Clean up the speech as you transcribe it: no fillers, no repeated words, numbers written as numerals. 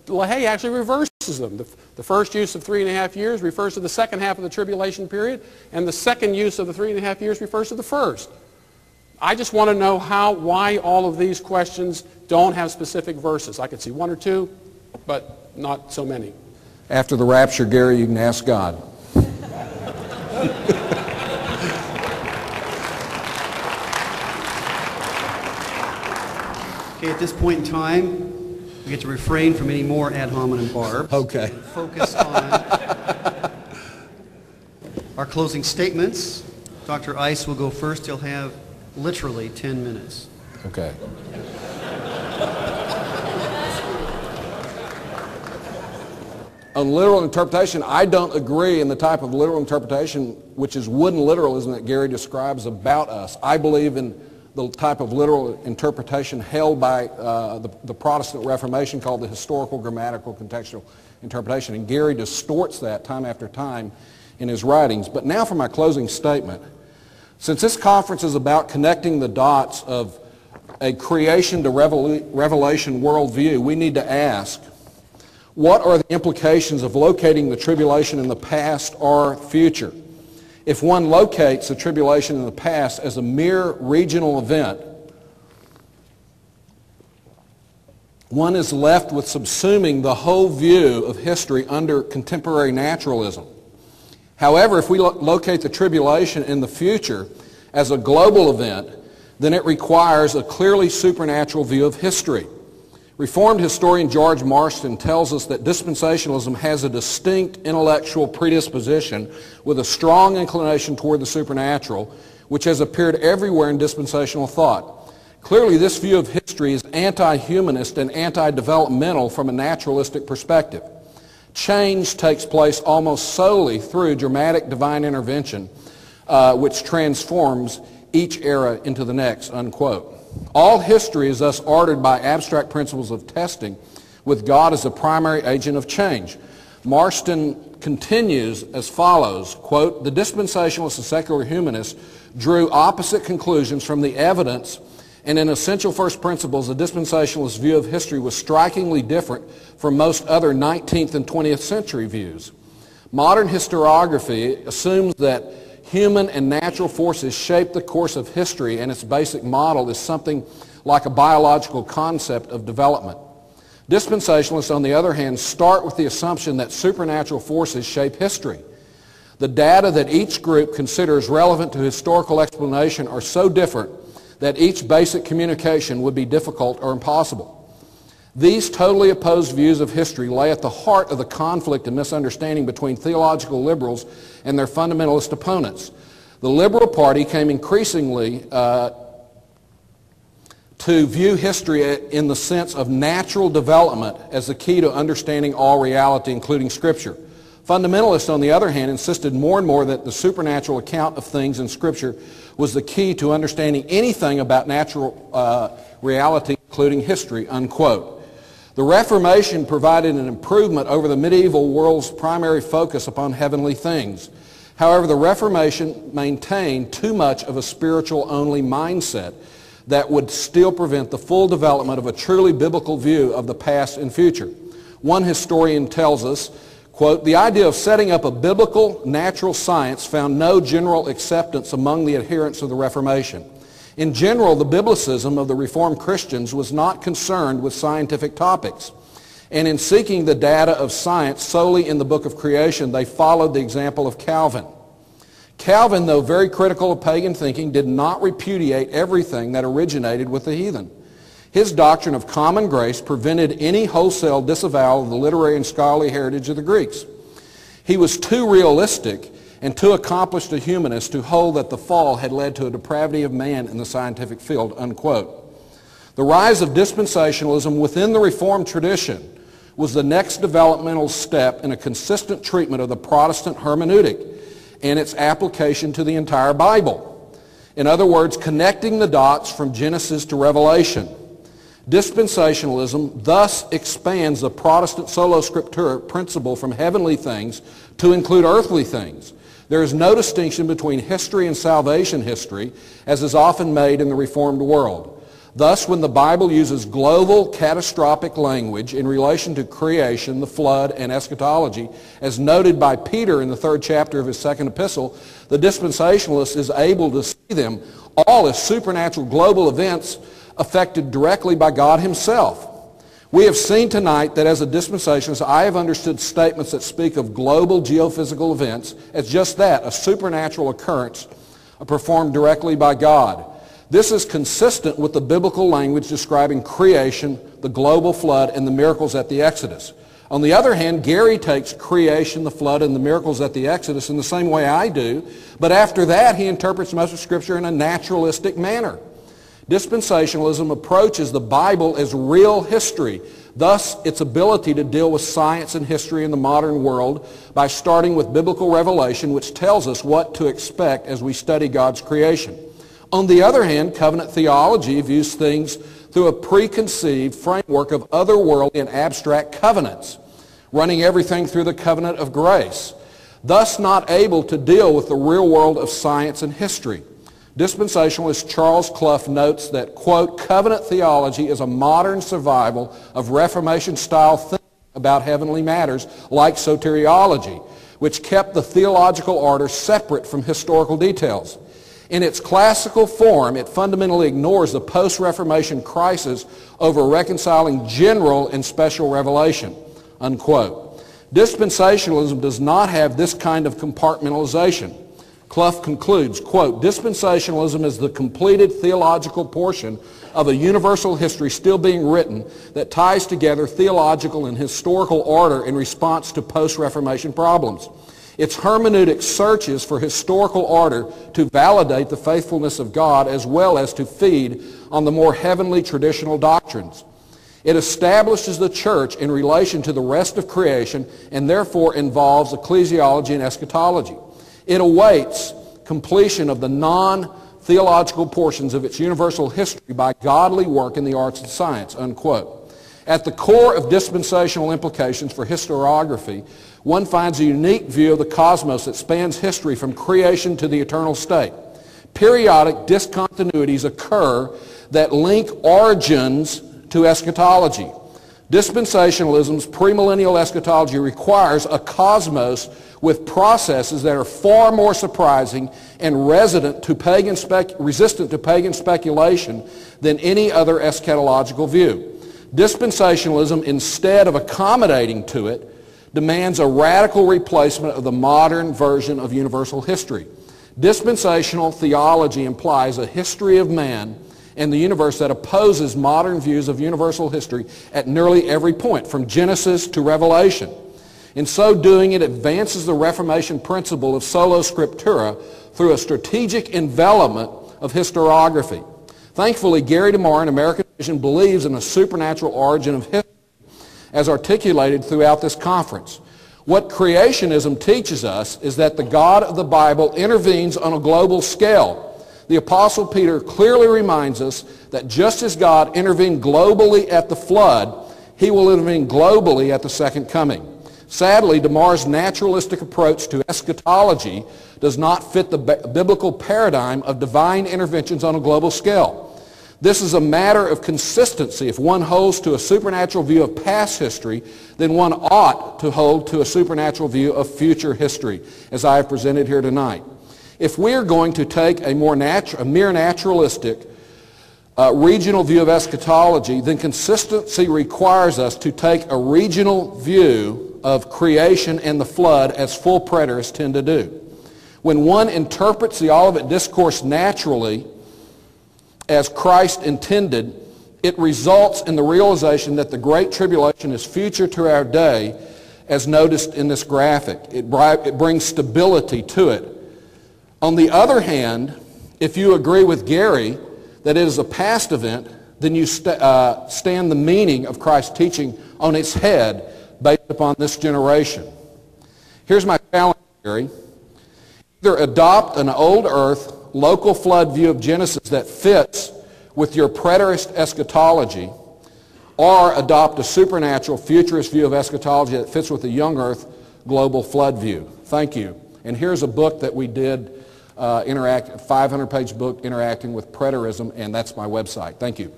LaHaye actually reverses them. The first use of 3.5 years refers to the second half of the tribulation period, and the second use of the 3.5 years refers to the first. I just want to know why all of these questions don't have specific verses. I could see one or two, but not so many. After the rapture, Gary, you can ask God. Okay, at this point in time, we get to refrain from any more ad hominem barbs. Okay. Focus on our closing statements. Dr. Ice will go first. He'll have literally 10 minutes. Okay. On literal interpretation, I don't agree in the type of literal interpretation which is wooden literalism that Gary describes about us. I believe in the type of literal interpretation held by the Protestant Reformation called the historical, grammatical, contextual interpretation. And Gary distorts that time after time in his writings. But now for my closing statement. Since this conference is about connecting the dots of a creation to revelation worldview, we need to ask, what are the implications of locating the tribulation in the past or future? If one locates the tribulation in the past as a mere regional event, one is left with subsuming the whole view of history under contemporary naturalism. However, if we locate the tribulation in the future as a global event, then it requires a clearly supernatural view of history. Reformed historian George Marston tells us that dispensationalism has a distinct intellectual predisposition with a strong inclination toward the supernatural, which has appeared everywhere in dispensational thought. Clearly, this view of history is anti-humanist and anti-developmental from a naturalistic perspective. Change takes place almost solely through dramatic divine intervention, which transforms each era into the next, unquote. All history is thus ordered by abstract principles of testing, with God as the primary agent of change. Marston continues as follows, quote, "The dispensationalists and secular humanists drew opposite conclusions from the evidence, and in essential first principles, the dispensationalist view of history was strikingly different from most other 19th and 20th century views. Modern historiography assumes that human and natural forces shape the course of history, and its basic model is something like a biological concept of development. Dispensationalists, on the other hand, start with the assumption that supernatural forces shape history. The data that each group considers relevant to historical explanation are so different that each basic communication would be difficult or impossible. These totally opposed views of history lay at the heart of the conflict and misunderstanding between theological liberals and their fundamentalist opponents. The Liberal Party came increasingly to view history in the sense of natural development as the key to understanding all reality, including Scripture. Fundamentalists, on the other hand, insisted more and more that the supernatural account of things in Scripture was the key to understanding anything about natural reality, including history, unquote. The Reformation provided an improvement over the medieval world's primary focus upon heavenly things. However, the Reformation maintained too much of a spiritual-only mindset that would still prevent the full development of a truly biblical view of the past and future. One historian tells us, quote, "The idea of setting up a biblical natural science found no general acceptance among the adherents of the Reformation. In general, the biblicism of the Reformed Christians was not concerned with scientific topics, and in seeking the data of science solely in the book of creation, they followed the example of Calvin. Calvin, though very critical of pagan thinking, did not repudiate everything that originated with the heathen. His doctrine of common grace prevented any wholesale disavowal of the literary and scholarly heritage of the Greeks. He was too realistic and too accomplished a humanist to hold that the fall had led to a depravity of man in the scientific field," unquote. The rise of dispensationalism within the Reformed tradition was the next developmental step in a consistent treatment of the Protestant hermeneutic and its application to the entire Bible. In other words, connecting the dots from Genesis to Revelation. Dispensationalism thus expands the Protestant sola scriptura principle from heavenly things to include earthly things. There is no distinction between history and salvation history, as is often made in the Reformed world. Thus, when the Bible uses global catastrophic language in relation to creation, the flood, and eschatology, as noted by Peter in the 3rd chapter of his 2nd epistle, the dispensationalist is able to see them all as supernatural global events affected directly by God himself. We have seen tonight that as a dispensationalist, I have understood statements that speak of global geophysical events as just that, a supernatural occurrence performed directly by God. This is consistent with the biblical language describing creation, the global flood, and the miracles at the Exodus. On the other hand, Gary takes creation, the flood, and the miracles at the Exodus in the same way I do, but after that he interprets most of Scripture in a naturalistic manner. Dispensationalism approaches the Bible as real history, thus its ability to deal with science and history in the modern world by starting with biblical revelation, which tells us what to expect as we study God's creation. On the other hand, covenant theology views things through a preconceived framework of otherworldly and abstract covenants, running everything through the covenant of grace, thus not able to deal with the real world of science and history. Dispensationalist Charles Clough notes that, quote, covenant theology is a modern survival of Reformation-style thinking about heavenly matters like soteriology, which kept the theological order separate from historical details. In its classical form, it fundamentally ignores the post-Reformation crisis over reconciling general and special revelation, unquote. Dispensationalism does not have this kind of compartmentalization. Clough concludes, quote, dispensationalism is the completed theological portion of a universal history still being written that ties together theological and historical order in response to post-Reformation problems. Its hermeneutic searches for historical order to validate the faithfulness of God as well as to feed on the more heavenly traditional doctrines. It establishes the church in relation to the rest of creation and therefore involves ecclesiology and eschatology. It awaits completion of the non-theological portions of its universal history by godly work in the arts and science, unquote. At the core of dispensational implications for historiography, one finds a unique view of the cosmos that spans history from creation to the eternal state. Periodic discontinuities occur that link origins to eschatology. Dispensationalism's premillennial eschatology requires a cosmos with processes that are far more surprising and resistant to pagan speculation than any other eschatological view. Dispensationalism, instead of accommodating to it, demands a radical replacement of the modern version of universal history. Dispensational theology implies a history of man and the universe that opposes modern views of universal history at nearly every point, from Genesis to Revelation. In so doing, it advances the Reformation principle of sola scriptura through a strategic envelopment of historiography. Thankfully, Gary Demar in American Vision believes in a supernatural origin of history as articulated throughout this conference. What creationism teaches us is that the God of the Bible intervenes on a global scale. The Apostle Peter clearly reminds us that just as God intervened globally at the flood, he will intervene globally at the second coming. Sadly, Demar's naturalistic approach to eschatology does not fit the biblical paradigm of divine interventions on a global scale. This is a matter of consistency. If one holds to a supernatural view of past history, then one ought to hold to a supernatural view of future history, as I have presented here tonight. If we are going to take a mere naturalistic regional view of eschatology, then consistency requires us to take a regional view of creation and the flood, as full preterists tend to do. When one interprets the Olivet Discourse naturally, as Christ intended, it results in the realization that the Great Tribulation is future to our day, as noticed in this graphic. It brings stability to it. On the other hand, if you agree with Gary that it is a past event, then you stand the meaning of Christ's teaching on its head based upon this generation. Here's my challenge, Gary. Either adopt an old earth, local flood view of Genesis that fits with your preterist eschatology, or adopt a supernatural futurist view of eschatology that fits with the young earth global flood view. Thank you. And here's a book that we did, a 500-page book, Interacting with Preterism, and that's my website. Thank you.